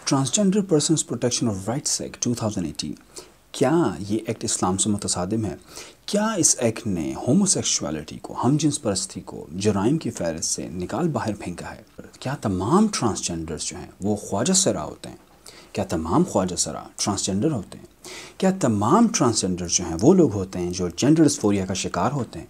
Transgender persons protection of rights act 2018, क्या ये act इस्लाम से मुतसादिम है? क्या इस एक्ट ने होमोसेक्सुअलिटी को, हमजिन्स परस्ती को जराइम की फहरिस्त से निकाल बाहर फेंका है? क्या तमाम ट्रांसजेंडर्स जो हैं वो ख्वाजा सरा होते हैं? क्या तमाम ख्वाजा सरा ट्रांसजेंडर होते हैं? क्या तमाम ट्रांसजेंडर जो हैं वो लोग होते हैं जो जेंडर डिस्फोरिया का शिकार होते हैं?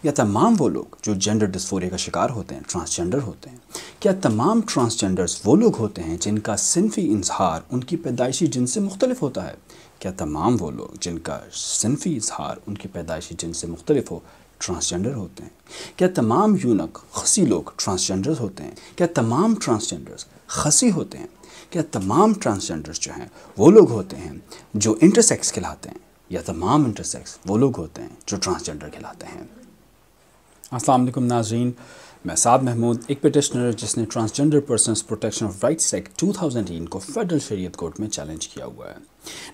या तमाम वो लोग जो जेंडर डिस्फोरिया का शिकार होते हैं ट्रांसजेंडर होते हैं? क्या तमाम ट्रांसजेंडर्स वो लोग होते हैं जिनका सिनफी इजहार उनकी पैदाइशी जिन्स से मुख्तलिफ होता है? क्या तमाम वो लोग जिनका सिनफी इजहार उनकी पैदाइशी जिन्स से मुख्तलिफ हो ट्रांसजेंडर होते हैं? क्या तमाम यूनक खसी लोग ट्रांसजेंडर्स होते हैं? क्या तमाम ट्रांसजेंडर्स खसी होते हैं? क्या तमाम ट्रांसजेंडर्स जो हैं वो लोग होते हैं जो इंटरसेक्स कहलाते हैं? या तमाम इंटरसेक्स वो लोग होते हैं जो ट्रांसजेंडर कहलाते हैं? अस्सलाम वालेकुम नाज़रीन, मैं साद महमूद, एक पिटिशनर जिसने transgender persons protection of rights act 2018 को फेडरल शरीयत कोर्ट में चैलेंज किया हुआ है।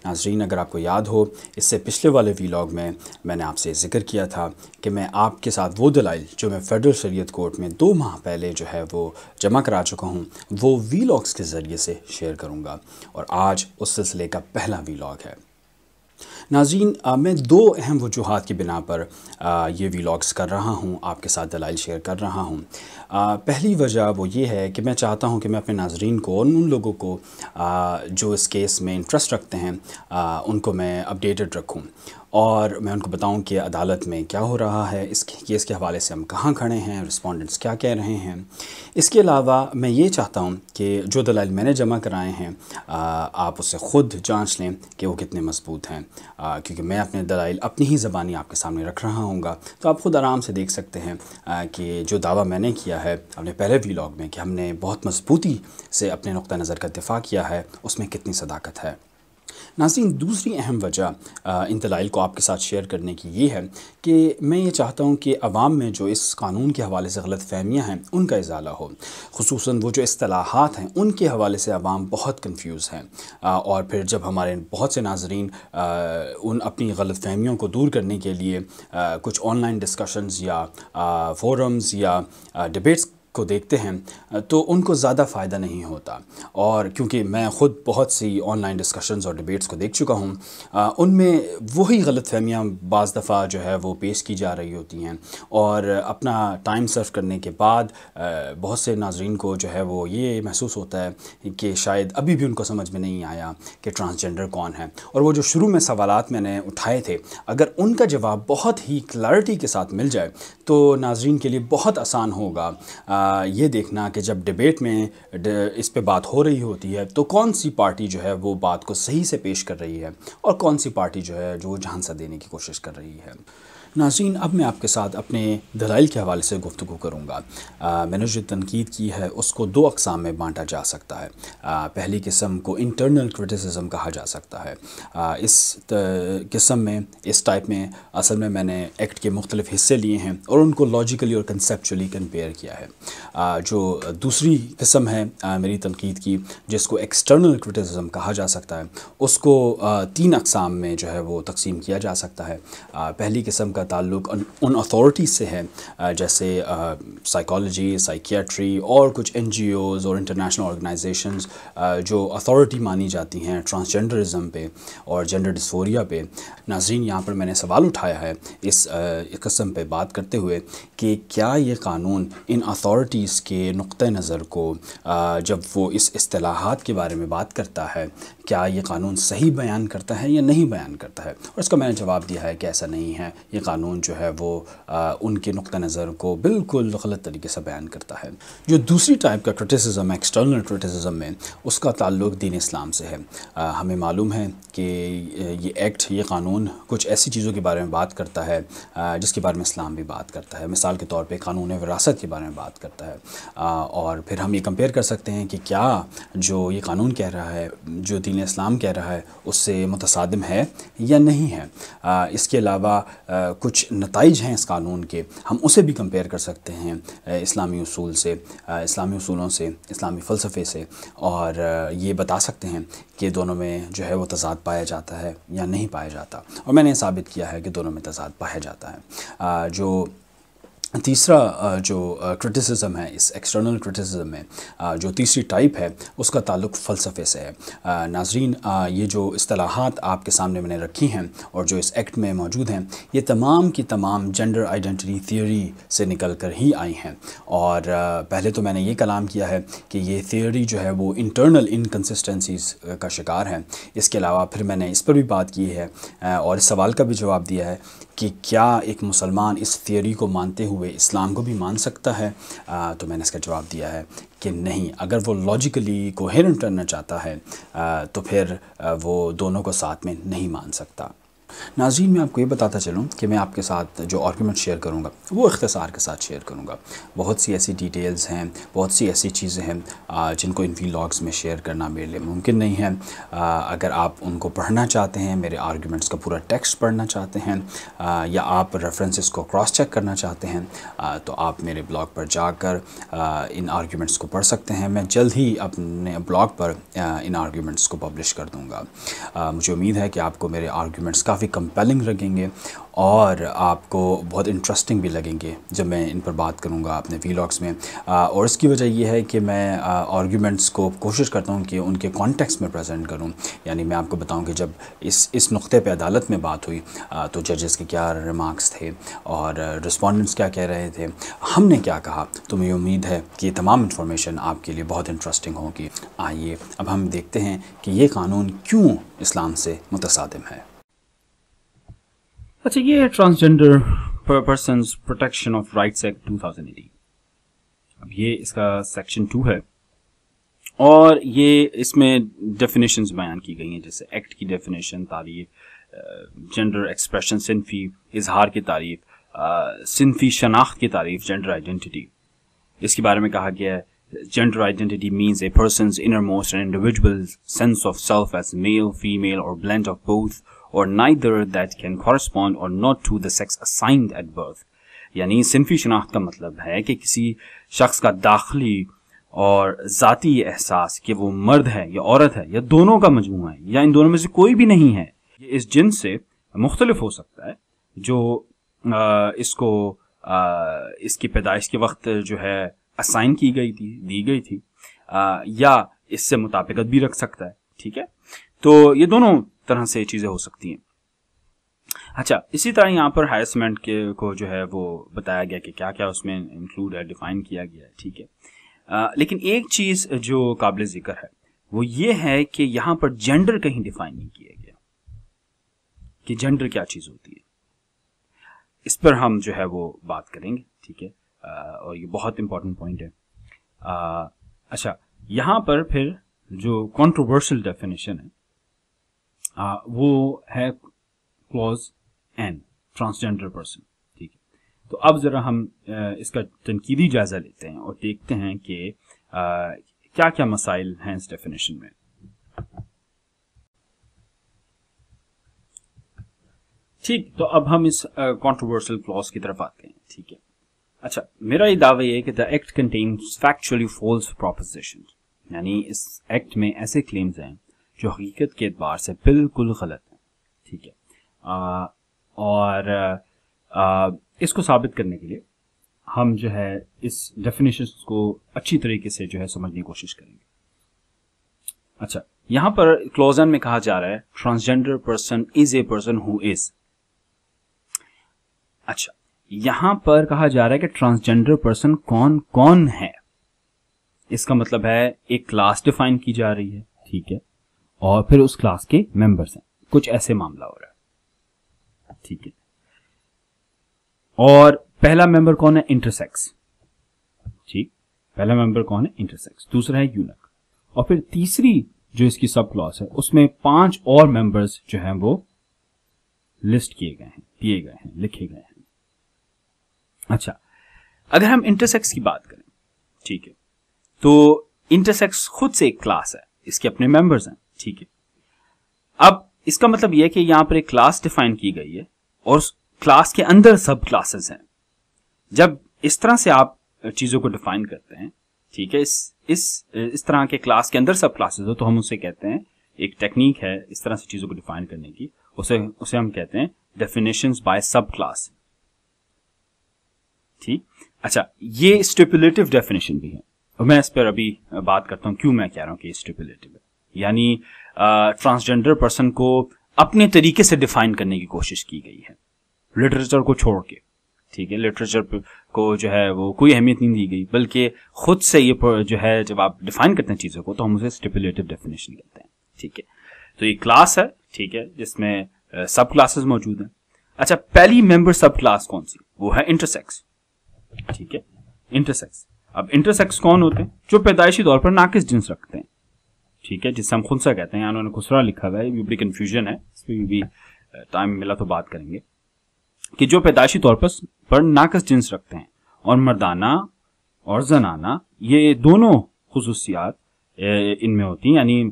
नाज़रीन, अगर आपको याद हो, इससे पिछले वाले वीलॉग में मैंने आपसे ज़िक्र किया था कि मैं आपके साथ वो दलाइल जो मैं फेडरल शरीयत कोर्ट में 2 माह पहले जो है वो जमा करा चुका हूँ, वो वीलॉग्स के ज़रिए से शेयर करूँगा और आज उस सिलसिले का पहला वीलॉग है। नाज़रीन, मैं 2 अहम वजूहात की बिना पर ये वीलॉग्स कर रहा हूँ, आपके साथ दलाइल शेयर कर रहा हूँ। पहली वजह वो ये है कि मैं चाहता हूँ कि मैं अपने नाज़रीन को और उन लोगों को जो इस केस में इंटरेस्ट रखते हैं उनको मैं अपडेटेड रखूँ और मैं उनको बताऊं कि अदालत में क्या हो रहा है, इस केस के हवाले से हम कहाँ खड़े हैं, रिस्पोंडेंट्स क्या कह रहे हैं। इसके अलावा मैं ये चाहता हूं कि जो दलाइल मैंने जमा कराए हैं आप उससे ख़ुद जांच लें कि वो कितने मजबूत हैं, क्योंकि मैं अपने दलाइल अपनी ही ज़बानी आपके सामने रख रहा हूँगा, तो आप ख़ुद आराम से देख सकते हैं कि जो दावा मैंने किया है अपने पहले वीलॉग में कि हमने बहुत मजबूती से अपने नुक्ता नज़र का दिफ़ा किया है, उसमें कितनी सदाकत है। नाज़रीन, दूसरी अहम वजह इन दलाइल को आपके साथ शेयर करने की ये है कि मैं ये चाहता हूँ कि अवाम में जो इस कानून के हवाले से गलत फहमियाँ हैं उनका इज़ाला हो, खुसूसन वो जो इस्तिलाहात हैं उनके हवाले से अवाम बहुत कंफ्यूज हैं और फिर जब हमारे बहुत से नाज़रीन उन अपनी गलत फहमियों को दूर करने के लिए कुछ ऑनलाइन डिस्कशंस या फोरम्स या डिबेट्स को देखते हैं तो उनको ज़्यादा फ़ायदा नहीं होता। और क्योंकि मैं ख़ुद बहुत सी ऑनलाइन डिस्कशंस और डिबेट्स को देख चुका हूँ, उनमें वही गलतफ़हमियाँ बाज़ दफ़ा जो है वो पेश की जा रही होती हैं और अपना टाइम सर्व करने के बाद बहुत से नाज़रीन को जो है वो ये महसूस होता है कि शायद अभी भी उनको समझ में नहीं आया कि ट्रांसजेंडर कौन है। और वो जो शुरू में सवालात मैंने उठाए थे, अगर उनका जवाब बहुत ही क्लैरिटी के साथ मिल जाए तो नाज़रीन के लिए बहुत आसान होगा ये देखना कि जब डिबेट में इस पे बात हो रही होती है तो कौन सी पार्टी जो है वो बात को सही से पेश कर रही है और कौन सी पार्टी जो है जो झांसा देने की कोशिश कर रही है। नाज़रीन, अब मैं आपके साथ अपने दलाइल के हवाले से गुफ्तगू करूँगा। मैंने जो तनकीद की है उसको 2 अक़साम में बांटा जा सकता है। पहली किस्म को इंटरनल क्रिटिसिज्म कहा जा सकता है। इस किस्म में, इस टाइप में असल में मैंने एक्ट के मुख्तलिफ़ हिस्से लिए हैं और उनको लॉजिकली और कंसेप्चुअली कंपेयर किया है। जो दूसरी किस्म है मेरी तनकीद की, जिसको एक्सटर्नल क्रिटिसिज्म कहा जा सकता है, उसको 3 अक़साम में जो है वो तकसीम किया जा सकता है। पहली किस्म का ताल्लुक़ उन अथॉरिटीज़ से है जैसे साइकोलॉजी, साइकियाट्री और कुछ NGOs और इंटरनेशनल ऑर्गेनाइजेशंस जो अथॉरिटी मानी जाती हैं ट्रांसजेंडरिज्म पे और जेंडर डिस्फोरिया पे। नाज़रीन, यहाँ पर मैंने सवाल उठाया है इस किस्म पे बात करते हुए कि क्या ये कानून इन अथॉरिटीज़ के नुक्ते नज़र को जब वो इस इस्तिलाहात के बारे में बात करता है, क्या ये कानून सही बयान करता है या नहीं बयान करता है? और इसका मैंने जवाब दिया है कि ऐसा नहीं है। ये कानून जो है वो उनके नुक्ता नज़र को बिल्कुल गलत तरीके से बयान करता है। जो दूसरी टाइप का क्रिटिसिज्म है एक्सटर्नल क्रिटिसिज्म में, उसका ताल्लुक़ दीन इस्लाम से है। हमें मालूम है कि ये एक्ट, ये कानून कुछ ऐसी चीज़ों के बारे में बात करता है जिसके बारे में इस्लाम भी बात करता है। मिसाल के तौर पे कानून विरासत के बारे में बात करता है और फिर हम ये कंपेयर कर सकते हैं कि क्या जो ये कानून कह रहा है, जो दीन इस्लाम कह रहा है, उससे मुतसादिम है या नहीं है। इसके अलावा कुछ नताइज हैं इस कानून के, हम उसे भी कंपेयर कर सकते हैं इस्लामी उसूल से, इस्लामी उसूलों से, इस्लामी फ़लसफ़े से, और ये बता सकते हैं कि दोनों में जो है वो तज़ाद पाया जाता है या नहीं पाया जाता। और मैंने साबित किया है कि दोनों में तज़ाद पाया जाता है। जो तीसरा जो क्रिटिसिज्म है इस एक्सटर्नल क्रिटिसिज्म में, जो तीसरी टाइप है उसका ताल्लुक़ फ़लसफ़े से है। नाज़रीन, ये जो इस्तिलाहात आपके सामने मैंने रखी हैं और जो इस एक्ट में मौजूद हैं, ये तमाम की तमाम जेंडर आइडेंटिटी थियोरी से निकल कर ही आई हैं। और पहले तो मैंने ये कलाम किया है कि ये थियोरी जो है वो इंटरनल इनकन्सिस्टेंसीज़ का शिकार है। इसके अलावा फिर मैंने इस पर भी बात की है और इस सवाल का भी जवाब दिया है कि क्या एक मुसलमान इस थियोरी को मानते हुए इस्लाम को भी मान सकता है। तो मैंने इसका जवाब दिया है कि नहीं। अगर वो लॉजिकली कोहेरेंट रहना चाहता है तो फिर वो दोनों को साथ में नहीं मान सकता। नाज़रीन, मैं आपको ये बताता चलूँ कि मैं आपके साथ जो आर्गूमेंट शेयर करूँगा वो इख्तिसार के साथ शेयर करूँगा। बहुत सी ऐसी डिटेल्स हैं, बहुत सी ऐसी चीज़ें हैं जिनको इन व्लॉग्स में शेयर करना मेरे लिए मुमकिन नहीं है। अगर आप उनको पढ़ना चाहते हैं, मेरे आर्गूमेंट्स का पूरा टेक्स्ट पढ़ना चाहते हैं या आप रेफरेंसेस को क्रॉस चेक करना चाहते हैं तो आप मेरे ब्लॉग पर जाकर इन आर्गूमेंट्स को पढ़ सकते हैं। मैं जल्द ही अपने ब्लॉग पर इन आर्गूमेंट्स को पब्लिश कर दूँगा। मुझे उम्मीद है कि आपको मेरे आर्गूमेंट्स काफ़ी कंपेलिंग लगेंगे और आपको बहुत इंटरेस्टिंग भी लगेंगे जब मैं इन पर बात करूंगा अपने व्लॉग्स में। और इसकी वजह ये है कि मैं आर्गूमेंट्स को कोशिश करता हूं कि उनके कॉन्टेक्स्ट में प्रेजेंट करूं। यानी मैं आपको बताऊं कि जब इस नुक्ते पे अदालत में बात हुई तो जजेस के क्या रिमार्क्स थे और रिस्पोंडेंट्स क्या कह रहे थे, हमने क्या कहा। तो मुझे उम्मीद है कि ये तमाम इन्फॉर्मेशन आपके लिए बहुत इंटरेस्टिंग होगी। आइए अब हम देखते हैं कि ये कानून क्यों इस्लाम से मुतसादिम है। अच्छा, ये है transgender persons protection of rights act 2018। अब ये इसका सेक्शन 2 है और ये इसमें डेफिनेशंस बयान की गई हैं, जैसे एक्ट की डेफिनेशन, तारीफ, जेंडर एक्सप्रेशन, सिनफी इजहार की तारीफ, सिनफी शनाख्त की तारीफ, जेंडर आइडेंटिटी। इसके बारे में कहा गया है gender identity means a person's innermost and individual sense of self as male, female और blend of both or neither that can correspond or not to the sex assigned at birth। यानी सिनफी शनाख्त का मतलब है कि किसी शख्स का दाखिली और ज़ाती एहसास कि वो मर्द है या औरत है या दोनों का मजमूआ है या इन दोनों में से कोई भी नहीं है, ये इस जिन्स से मुख्तलिफ हो सकता है जो इसको इसकी पैदाइश के वक्त जो है असाइन की गई थी, दी गई थी, या इससे मुताबिकत भी रख सकता है। ठीक है, तो ये दोनों तरह से चीज़ें हो सकती हैं। अच्छा, इसी तरह यहाँ पर हैरेसमेंट के को जो है वो बताया गया कि क्या क्या उसमें इंक्लूड है, डिफाइन किया गया है। ठीक है, लेकिन एक चीज़ जो काबिल जिक्र है वो ये है कि यहाँ पर जेंडर कहीं डिफाइन नहीं किया गया कि जेंडर क्या चीज़ होती है। इस पर हम जो है वो बात करेंगे। ठीक है, और ये बहुत इंपॉर्टेंट पॉइंट है। अच्छा, यहाँ पर फिर जो कंट्रोवर्शियल डेफिनेशन है वो है क्लॉज एन, ट्रांसजेंडर पर्सन। ठीक है, तो अब ज़रा हम इसका तनकीदी जायज़ा लेते हैं और देखते हैं कि क्या क्या मसाइल हैं इस डेफिनेशन में। ठीक, तो अब हम इस कंट्रोवर्शियल क्लॉज की तरफ आते हैं। ठीक है, अच्छा, मेरा ये दावा ये है कि the act contains factually false proposition, यानी इस एक्ट में ऐसे क्लेम्स हैं जो हकीकत के एतबार से बिल्कुल गलत है। ठीक है, और इसको साबित करने के लिए हम जो है इस डेफिनेशन को अच्छी तरीके से जो है समझने की कोशिश करेंगे। अच्छा, यहाँ पर क्लॉज एन में कहा जा रहा है transgender person is a person who is. अच्छा, यहाँ पर कहा जा रहा है कि ट्रांसजेंडर पर्सन कौन कौन है। इसका मतलब है एक क्लास डिफाइन की जा रही है। ठीक है, और फिर उस क्लास के मेंबर्स हैं, कुछ ऐसे मामला हो रहा है। ठीक है, और पहला मेंबर कौन है? इंटरसेक्स। ठीक, पहला मेंबर कौन है? इंटरसेक्स। दूसरा है यूनक, और फिर तीसरी जो इसकी सब क्लॉज है उसमें 5 और मेंबर्स जो हैं वो लिस्ट किए गए हैं, दिए गए हैं, लिखे गए हैं। अच्छा, अगर हम इंटरसेक्स की बात करें, ठीक है, तो इंटरसेक्स खुद से एक क्लास है, इसके अपने मेंबर्स हैं। ठीक है, अब इसका मतलब यह है कि यहां पर एक क्लास डिफाइन की गई है और उस क्लास के अंदर सब क्लासेस हैं। जब इस तरह से आप चीजों को डिफाइन करते हैं, ठीक है, इस तरह के क्लास के अंदर सब क्लासेस हो, तो हम उसे कहते हैं, एक टेक्निक है इस तरह से चीजों को डिफाइन करने की, उसे हम कहते हैं डेफिनेशंस बाय सब क्लास। ठीक। अच्छा, ये स्टिपुलेटिव डेफिनेशन भी है और मैं इस पर अभी बात करता हूं क्यों मैं कह रहा हूं कि ये स्टिपुलेटिव है। यानी ट्रांसजेंडर पर्सन को अपने तरीके से डिफाइन करने की कोशिश की गई है लिटरेचर को छोड़ के, ठीक है। लिटरेचर को जो है वो कोई अहमियत नहीं दी गई, बल्कि खुद से ये जो है जब आप डिफाइन करते हैं चीज़ों को तो हम उसे स्टिपुलेटिव डेफिनेशन कहते हैं, ठीक है। तो ये क्लास है, ठीक है, जिसमें सब क्लासेस मौजूद हैं। अच्छा, पहली मेंबर सब क्लास कौन सी? वो है इंटरसेक्स, ठीक है, इंटरसेक्स। अब इंटरसेक्स कौन होते हैं? जो पैदाइशी तौर पर नाकिस जिन्स रखते हैं, ठीक है, जिससे हम खुनसा कहते हैं। उन्होंने खुसरा लिखा हुआ है, ये बड़ी कंफ्यूजन है, इस पर भी टाइम मिला तो बात करेंगे कि जो पैदाइशी तौर पर नाकिस जिन्स रखते हैं और मर्दाना और जनाना, ये दोनों खुसूसियात इनमें होती हैं। यानी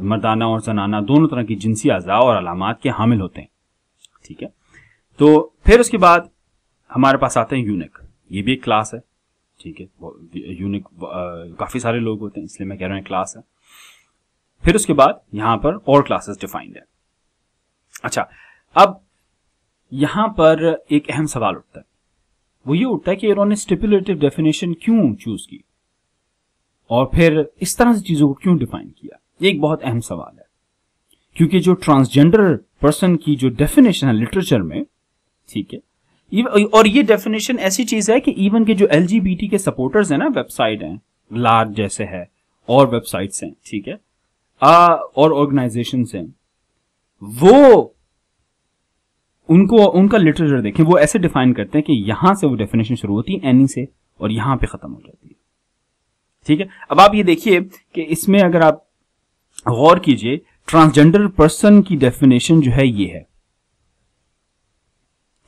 मर्दाना और जनाना दोनों तरह की जिनसी अज़ा और अलामात के हामिल होते हैं, ठीक है। तो फिर उसके बाद हमारे पास आते हैं यूनिक, ये भी एक क्लास है, ठीक है। यूनिक काफी सारे लोग होते हैं, इसलिए मैं कह रहा हूं क्लास है। फिर उसके बाद यहां पर और क्लासेस डिफाइंड है। अच्छा, अब यहां पर एक अहम सवाल उठता है, वो ये उठता है कि इन्होंने स्टिपुलेटिव डेफिनेशन क्यों चूज की और फिर इस तरह से चीजों को क्यों डिफाइन किया। ये एक बहुत अहम सवाल है, क्योंकि जो ट्रांसजेंडर पर्सन की जो डेफिनेशन है लिटरेचर में, ठीक है, और ये डेफिनेशन ऐसी चीज है कि इवन के जो एलजीबीटी के सपोर्टर्स हैं ना, वेबसाइट हैं, लार्ज जैसे है और वेबसाइट्स हैं, ठीक है, और ऑर्गेनाइजेशंस हैं, वो उनका लिटरेचर देखें, वो ऐसे डिफाइन करते हैं कि यहां से वो डेफिनेशन शुरू होती है एनी से और यहां पे खत्म हो जाती है, ठीक है। अब आप ये देखिए कि इसमें अगर आप गौर कीजिए, ट्रांसजेंडर पर्सन की डेफिनेशन जो है ये है,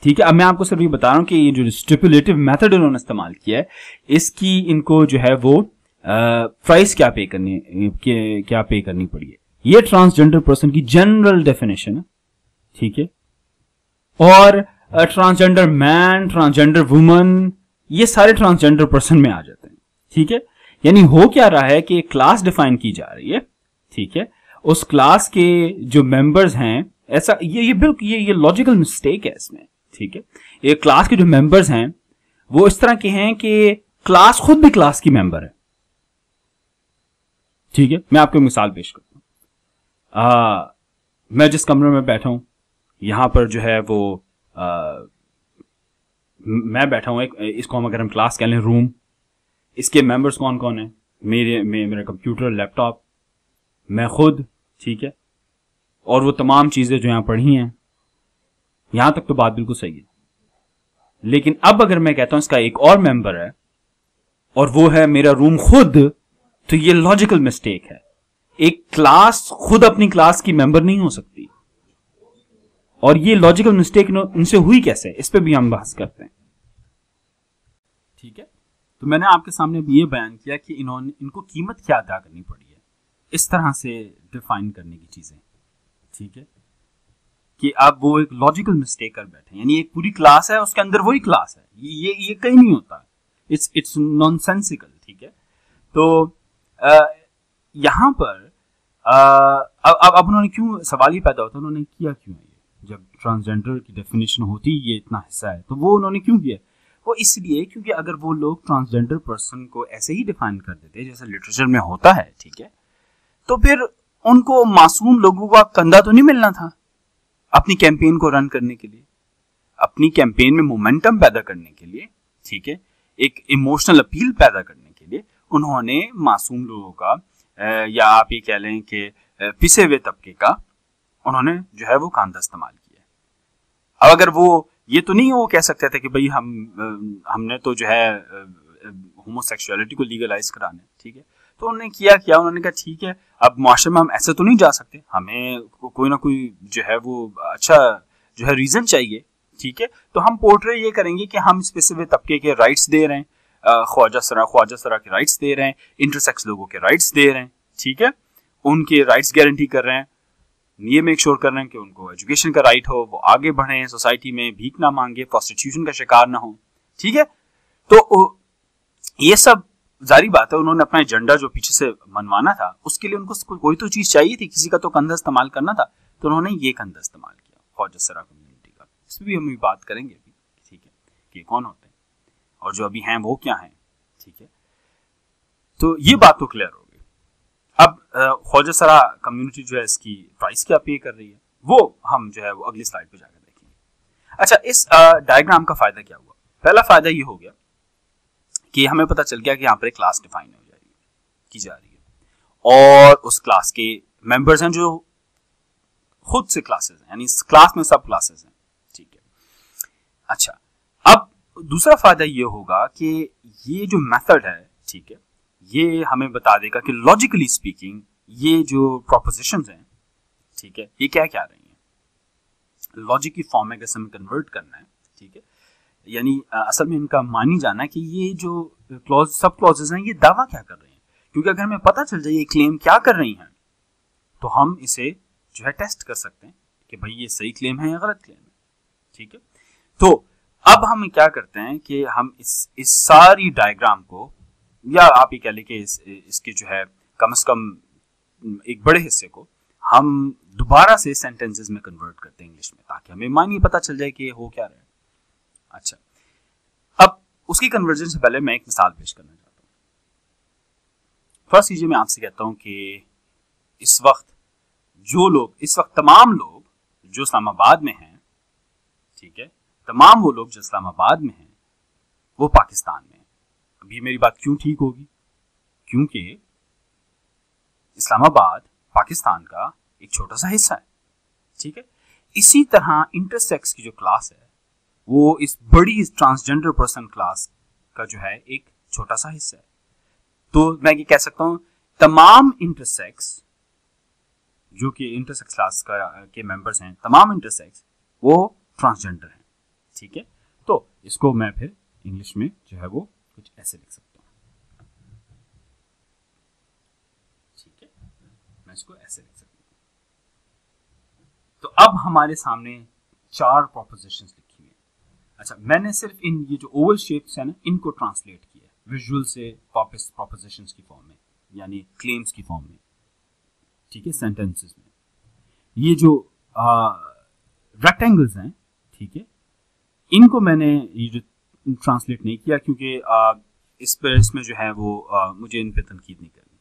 ठीक है। अब मैं आपको सिर्फ ये बता रहा हूं कि ये जो स्टिपुलेटिव मेथड इन्होंने इस्तेमाल किया है, इसकी इनको जो है वो प्राइस क्या पे करनी पड़ी है। ये ट्रांसजेंडर पर्सन की जनरल डेफिनेशन है, ठीक है। और ट्रांसजेंडर मैन, ट्रांसजेंडर वुमन, ये सारे ट्रांसजेंडर पर्सन में आ जाते हैं, ठीक है। यानी हो क्या रहा है कि क्लास डिफाइन की जा रही है, ठीक है। उस क्लास के जो मेंबर्स हैं, ऐसा ये बिल्कुल ये लॉजिकल मिस्टेक है इसमें, ठीक है। ये क्लास के जो मेंबर्स हैं वो इस तरह के हैं कि क्लास खुद भी क्लास की मेंबर है, ठीक है। मैं आपको मिसाल पेश करता हूं। मैं जिस कमरे में बैठा हूं, यहां पर जो है वो मैं बैठा हूं, इसको हम अगर हम क्लास कह लें रूम, इसके मेंबर्स कौन कौन है? मेरा कंप्यूटर, लैपटॉप, मैं खुद, ठीक है, और वो तमाम चीजें जो यहां पढ़ी हैं, यहां तक तो बात बिल्कुल सही है। लेकिन अब अगर मैं कहता हूं इसका एक और मेंबर है और वो है मेरा रूम खुद, तो ये लॉजिकल मिस्टेक है। एक क्लास खुद अपनी क्लास की मेंबर नहीं हो सकती, और ये लॉजिकल मिस्टेक इनसे हुई कैसे, इस पे भी हम बहस करते हैं, ठीक है। तो मैंने आपके सामने भी ये बयान किया कि इनको कीमत क्या अदा करनी पड़ी है इस तरह से डिफाइन करने की चीजें, ठीक है, कि अब वो एक लॉजिकल मिस्टेक कर बैठे। यानी एक पूरी क्लास है, उसके अंदर वही क्लास है, ये कहीं नहीं होता, इट्स नॉनसेंसिकल, ठीक है। तो यहां पर अब उन्होंने क्यों, सवाल ही पैदा होता है उन्होंने किया क्यों है ये, जब ट्रांसजेंडर की डेफिनेशन होती ये इतना हिस्सा है, तो वो उन्होंने क्यों किया? वो इसलिए क्योंकि अगर वो लोग ट्रांसजेंडर पर्सन को ऐसे ही डिफाइन कर देते जैसे लिटरेचर में होता है, ठीक है, तो फिर उनको मासूम लोगों का कंधा तो नहीं मिलना था अपनी कैंपेन को रन करने के लिए, अपनी कैंपेन में मोमेंटम पैदा करने के लिए, ठीक है, एक इमोशनल अपील पैदा करने के लिए उन्होंने मासूम लोगों का या आप ये कह लें कि पिसे हुए तबके का उन्होंने जो है वो कांधा इस्तेमाल किया। अब अगर वो ये तो नहीं वो कह सकते थे कि भाई हमने तो जो है होमोसेक्सुअलिटी को लीगलाइज कराना है, ठीक है, तो उन्होंने किया उन्होंने कहा ठीक है, अब मुआशरे में हम ऐसे तो नहीं जा सकते, हमें कोई ना कोई जो है वो अच्छा जो है रीजन चाहिए, ठीक है, तो हम पोर्ट्रे ये करेंगे कि हम स्पेसिफिक तबके के राइट्स दे रहे हैं, ख्वाजा सरा के राइट्स दे रहे हैं, इंटरसेक्स लोगों के राइट्स दे रहे हैं, ठीक है, उनके राइट्स गारंटी कर रहे हैं, ये मेक श्योर कर रहे हैं कि उनको एजुकेशन का राइट हो, वो आगे बढ़े सोसाइटी में, भीख ना मांगे, प्रोस्टिट्यूशन का शिकार ना हो, ठीक है। तो ये सब जारी बात है, उन्होंने अपना एजेंडा जो पीछे से मनवाना था उसके लिए उनको कोई तो चीज चाहिए थी, किसी का तो कंधा इस्तेमाल करना था, तो उन्होंने ये कंधा इस्तेमाल किया ख्वाजा सरा कम्युनिटी का। इस पर भी हम बात करेंगे, ठीक है, कि कौन होते हैं। और जो अभी हैं वो क्या हैं, ठीक है। तो ये बात तो क्लियर हो गई। अब ख्वाजा सरा कम्युनिटी जो है इसकी प्राइस क्या पे कर रही है, वो हम जो है वो अगली स्लाइड पे जाकर देखेंगे। अच्छा, इस डायग्राम का फायदा क्या हुआ? पहला फायदा ये हो गया कि हमें पता चल गया कि यहाँ पर एक क्लास डिफाइन हो जाएगी, की जा रही है, और उस क्लास के मेंबर्स हैं जो खुद से क्लासेस हैं, यानी क्लास में सब क्लासेस हैं, ठीक है। अच्छा, अब दूसरा फायदा ये होगा कि ये जो मेथड है, ठीक है, ये हमें बता देगा कि लॉजिकली स्पीकिंग ये जो प्रोपोजिशंस हैं, ठीक है, ये क्या क्या रही हैं। लॉजिक की फॉर्म में कैसे हमें कन्वर्ट करना है, ठीक है, यानी असल में इनका मानी जाना है कि ये जो क्लॉज सब क्लॉजेस हैं ये दावा क्या कर रहे हैं, क्योंकि अगर हमें पता चल जाए ये क्लेम क्या कर रही हैं तो हम इसे जो है टेस्ट कर सकते हैं कि भाई ये सही क्लेम है या गलत क्लेम है, ठीक है। तो अब हम क्या करते हैं कि हम इस सारी डायग्राम को, या आप ये कह लें कि इसके जो है कम से कम एक बड़े हिस्से को हम दोबारा से सेंटेंसेस में कन्वर्ट करते हैं इंग्लिश में, ताकि हमें मानी पता चल जाए कि हो क्या रहा है। अच्छा, अब उसकी कन्वर्जन से पहले मैं एक मिसाल पेश करना चाहता हूँ। फर्स्ट चीज़ मैं आपसे कहता हूँ कि इस वक्त तमाम लोग जो इस्लामाबाद में हैं, ठीक है, तमाम वो लोग जो इस्लामाबाद में हैं वो पाकिस्तान में हैं। अभी मेरी बात क्यों ठीक होगी? क्योंकि इस्लामाबाद पाकिस्तान का एक छोटा सा हिस्सा है, ठीक है। इसी तरह इंटरसेक्स की जो क्लास है वो इस बड़ी ट्रांसजेंडर पर्सन क्लास का जो है एक छोटा सा हिस्सा है। तो मैं ये कह सकता हूं तमाम इंटरसेक्स जो कि इंटरसेक्स क्लास के मेंबर्स हैं, तमाम इंटरसेक्स वो ट्रांसजेंडर हैं, ठीक है। तो इसको मैं फिर इंग्लिश में जो है वो कुछ ऐसे लिख सकता हूं, ठीक है, मैं इसको ऐसे लिख सकता हूं। तो अब हमारे सामने 4 प्रोपोजिशंस लिखी हुई हैं। अच्छा, मैंने सिर्फ इन ये जो ओवल शेप्स है ना इनको ट्रांसलेट किया विजुअल से वापस प्रोपोजिशंस की फॉर्म में, यानी क्लेम्स की फॉर्म में, ठीक है, सेंटेंसेस में। ये जो रेक्टेंगल्स हैं, ठीक है, इनको मैंने ये जो ट्रांसलेट नहीं किया क्योंकि इसमें जो है वो मुझे इन पे तनकीद नहीं करनी।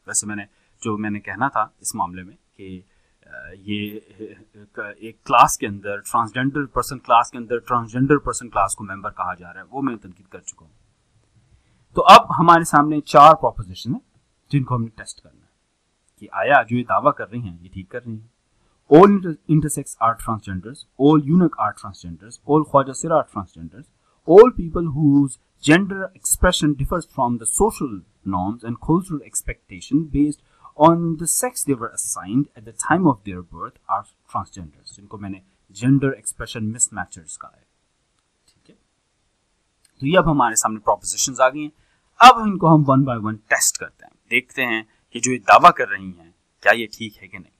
वैसे मैंने कहना था इस मामले में कि ये एक क्लास के अंदर ट्रांसजेंडर पर्सन क्लास के अंदर ट्रांसजेंडर पर्सन क्लास को मेंबर कहा जा रहा है, वो मैं तनकीद कर चुका हूँ। तो अब हमारे सामने 4 प्रोपोजिशन है जिनको हमने टेस्ट करना है कि आया जो ये दावा कर रही हैं ये ठीक कर रही हैं। All intersex are transgenders, all eunuch are transgenders, all Khwaja Sira are transgenders, all people whose gender expression differs from the social norms and cultural expectation based on the sex they were assigned at the time of their birth are transgenders, जिनको मैंने gender expression mismatchers कहा है, ठीक है। तो ये अब हमारे सामने propositions आ गई हैं। अब इनको हम 1 by 1 टेस्ट करते हैं, देखते हैं कि जो ये दावा कर रही हैं क्या ये ठीक है कि नहीं।